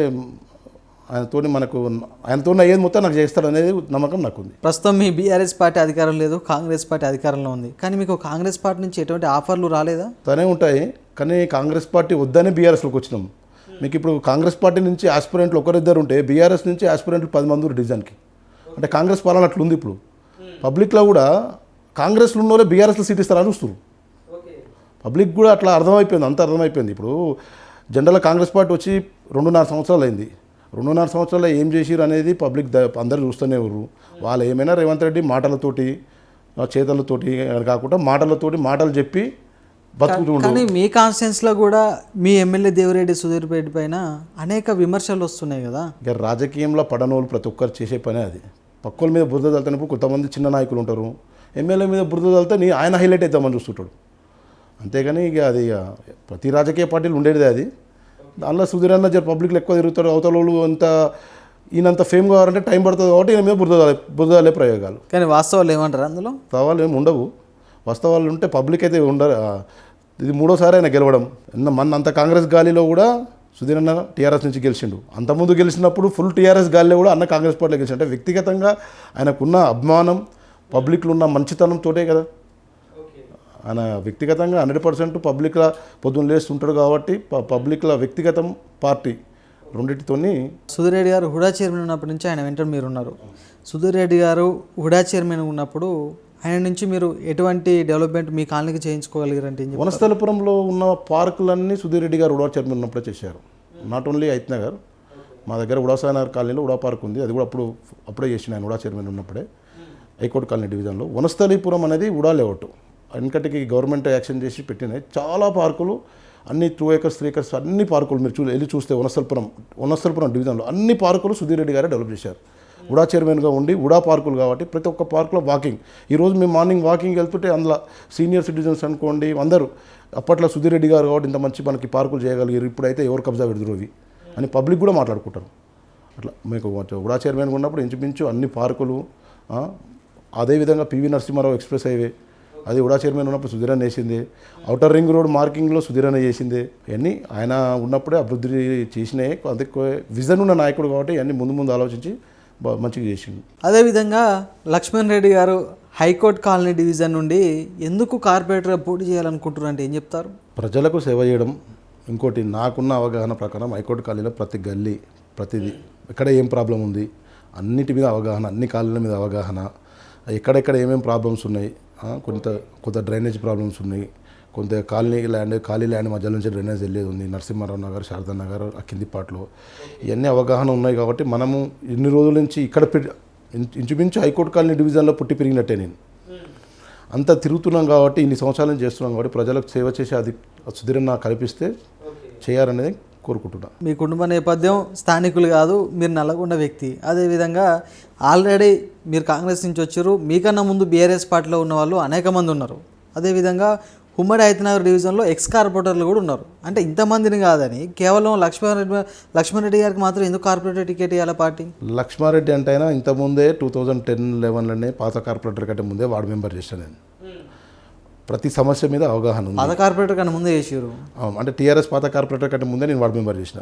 ఆయనతో అయ్యేది మొత్తం నాకు చేస్తాడు అనేది నమ్మకం నాకు ఉంది. ప్రస్తుతం మీ బీఆర్ఎస్ పార్టీ అధికారం లేదు, కాంగ్రెస్ పార్టీ అధికారంలో ఉంది, కానీ మీకు కాంగ్రెస్ పార్టీ నుంచి ఎటువంటి ఆఫర్లు రాలేదా? తనే ఉంటాయి, కానీ కాంగ్రెస్ పార్టీ వద్దనే బీఆర్ఎస్లోకి వచ్చినాం. మీకు ఇప్పుడు కాంగ్రెస్ పార్టీ నుంచి ఆస్పిరెంట్లు ఒకరిద్దరు ఉంటే బీఆర్ఎస్ నుంచి ఆస్పిరెంట్లు 10 మంది డివిజన్కి. అంటే కాంగ్రెస్ పాలన అట్లుంది. ఇప్పుడు పబ్లిక్లో కూడా కాంగ్రెస్లో ఉన్న వాళ్ళే బీఆర్ఎస్లో సీట్ ఇస్తారని చూస్తారు. పబ్లిక్ కూడా అట్లా అర్థమైపోయింది, అంత అర్థమైపోయింది. ఇప్పుడు జనరల్గా కాంగ్రెస్ పార్టీ వచ్చి 2.5 సంవత్సరాలు అయింది. 2.5 సంవత్సరాల్లో ఏం చేసిరు అనేది పబ్లిక్ అందరూ చూస్తూనే ఉన్నారు. వాళ్ళు ఏమైనా రేవంత్ రెడ్డి మాటలతోటి చేతలతోటి కాకుండా మాటలు చెప్పి బతుకుతుంటారు. కానీ మీ కాన్స్టిట్యున్సీలో కూడా మీ ఎమ్మెల్యే దేవిరెడ్డి సుధీర్ రెడ్డి పైన అనేక విమర్శలు వస్తున్నాయి కదా. ఇక రాజకీయంలో పడనోళ్ళు ప్రతి ఒక్కరు చేసే పనే అది. పక్కల మీద బురద చల్లుతున్నప్పుడు కొంతమంది చిన్న నాయకులు ఉంటారు, ఎమ్మెల్యే మీద బురద చల్లితే ఆయన హైలైట్ అవుతామని చూస్తుంటాడు. అంతేగాని ఇక అది ప్రతి రాజకీయ పార్టీలు ఉండేది అది. దానిలో సుధీర్ అన్న పబ్లిక్లో ఎక్కువ తిరుగుతారు. అవతల వాళ్ళు ఈయనంత ఫేమ్ కావాలంటే టైం పడుతుంది కాబట్టి ఈయన మీద బురదలే ప్రయోగాలు. కానీ వాస్తవాలు ఏమంటారు? అందులో వాస్తవాలు ఏమి ఉండవు. వాస్తవాలు ఉంటే పబ్లిక్ అయితే ఉండరు. ఇది 3వ సారి ఆయన గెలవడం. అంత కాంగ్రెస్ గాలిలో కూడా సుధీర్ అన్న టీఆర్ఎస్ నుంచి గెలిచిండు. అంతకుముందు గెలిచినప్పుడు ఫుల్ టీఆర్ఎస్ గాలిలో కూడా అన్న కాంగ్రెస్ పార్టీలో గెలిచిండు. అంటే వ్యక్తిగతంగా ఆయనకున్న అభిమానం, పబ్లిక్లో ఉన్న మంచితనంతోటే కదా. ఆయన వ్యక్తిగతంగా 100% పబ్లిక్లో పొద్దున్న లేస్తుంటాడు కాబట్టి పబ్లిక్లో వ్యక్తిగతం పార్టీ రెండింటితోని. సుధీర్ రెడ్డి గారు హుడా చైర్మన్ ఉన్నప్పటి నుంచి ఆయన వెంట మీరు ఉన్నారు. సుధీర్ రెడ్డి గారు హుడా చైర్మన్ ఉన్నప్పుడు ఆయన నుంచి మీరు ఎటువంటి డెవలప్మెంట్ మీ కాలనీకి చేయించుకోగలిగారంటే? వనస్థలపురంలో ఉన్న పార్కులన్నీ సుధీర్ రెడ్డి గారు హుడా చైర్మన్ ఉన్నప్పుడే చేశారు. నాట్ ఓన్లీ ఐత్ నగర్, మా దగ్గర ఉడాసానగర్ కాలనీలో హుడా పార్క్ ఉంది. అది కూడా అప్పుడే చేసిన ఆయన హుడా చైర్మన్ ఉన్నప్పుడే హైకోర్టు కాలనీ డివిజన్లో. వనస్థలీపురం అనేది హుడా లేఅవుట్ వెనకటికి గవర్నమెంట్ యాక్షన్ చేసి పెట్టినాయి. చాలా పార్కులు అన్ని 2 acres 3 acres అన్ని పార్కులు మీరు వెళ్ళి చూస్తే వనస్థలపురం డివిజన్లో అన్ని పార్కులు సుధీర్ రెడ్డి గారే డెవలప్ చేశారు. ఉడా చైర్మన్గా ఉండి ఉడా పార్కులు కాబట్టి ప్రతి ఒక్క పార్కులో వాకింగ్. ఈరోజు మేము మార్నింగ్ వాకింగ్ వెళ్తుంటే అందులో సీనియర్ సిటిజన్స్ అనుకోండి అందరూ అప్పట్లో సుధీర్ రెడ్డి గారు కాబట్టి ఇంత మంచి మనకి పార్కులు చేయగలిగారు, ఇప్పుడైతే ఎవరు కబ్జా పెడుతురు అవి అని పబ్లిక్ కూడా మాట్లాడుకుంటారు. అట్లా మీకు ఉడా చైర్మన్గా ఉన్నప్పుడు ఇంచుమించు అన్ని పార్కులు. అదేవిధంగా పివి నరసింహారావు ఎక్స్ప్రెస్ హైవే అది ఉడా చైర్మన్ ఉన్నప్పుడు సుధీర్ అన్న వేసింది. ఔటర్ రింగ్ రోడ్ మార్కింగ్లో సుధీర్ అన్న చేసింది. ఇవన్నీ ఆయన ఉన్నప్పుడే అభివృద్ధి చేసినాయి. అందుకే విజన్ ఉన్న నాయకుడు కాబట్టి ఇవన్నీ ముందు ఆలోచించి మంచిగా చేసిండు. అదేవిధంగా లక్ష్మణ్ రెడ్డి గారు హైకోర్టు కాలనీ డివిజన్ నుండి ఎందుకు కార్పొరేటర్గా పోటీ చేయాలనుకుంటున్నారు అంటే ఏం చెప్తారు? ప్రజలకు సేవ చేయడం. ఇంకోటి నాకున్న అవగాహన ప్రకారం హైకోర్టు కాలనీలో ప్రతి గల్లీ ప్రతిదీ ఎక్కడ ఏం ప్రాబ్లం ఉంది అన్నిటి మీద అవగాహన, అన్ని కాలనీల మీద అవగాహన, ఎక్కడెక్కడ ఏమేమి ప్రాబ్లమ్స్ ఉన్నాయి, కొంత డ్రైనేజ్ ప్రాబ్లమ్స్ ఉన్నాయి, కొంత ఖాళీ ల్యాండ్ మధ్య నుంచి డ్రైనేజ్ వెళ్ళేది ఉంది, నరసింహారావు నగర్, శారదా నగర్ ఆ కింది పాటలో ఇవన్నీ అవగాహన ఉన్నాయి. కాబట్టి మనము ఇన్ని రోజుల నుంచి ఇక్కడ ఇంచుమించు హైకోర్టు కాలనీ డివిజన్లో పుట్టి పెరిగినట్టే నేను అంతా తిరుగుతున్నాం కాబట్టి ఇన్ని సంవత్సరాల నుంచి చేస్తున్నాం కాబట్టి ప్రజలకు సేవ చేసే అది సుధీరన్న కల్పిస్తే చేయాలనేది కోరుకుంటున్నా. మీ కుటుంబ నేపథ్యం స్థానికులు కాదు, మీరు నల్లగొండ వ్యక్తి. అదేవిధంగా ఆల్రెడీ మీరు కాంగ్రెస్ నుంచి వచ్చారు, మీకన్నా ముందు బీఆర్ఎస్ పార్టీలో ఉన్న వాళ్ళు అనేక మంది ఉన్నారు. అదేవిధంగా ఉమ్మడి హైతనగర్ డివిజన్లో ఎక్స్ కార్పొరేటర్లు కూడా ఉన్నారు. అంటే ఇంతమందిని కాదని కేవలం లక్ష్మారెడ్డి గారికి మాత్రం ఎందుకు కార్పొరేటర్ టికెట్ ఇవ్వాలి పార్టీ? లక్ష్మారెడ్డి అంటే అయినా ఇంతకుముందే 2010-11లోనే పాత కార్పొరేటర్ కంటే ముందే వార్డు మెంబర్ చేశాను నేను. ప్రతి సమస్య మీద అవగాహన ఉంది. పాత కార్పొరేటర్ కన్నా ముందే చేసారు అంటే టీఆర్ఎస్ పాత కార్పొరేటర్ కంటే ముందే నేను వార్డు మెంబర్ చేసిన.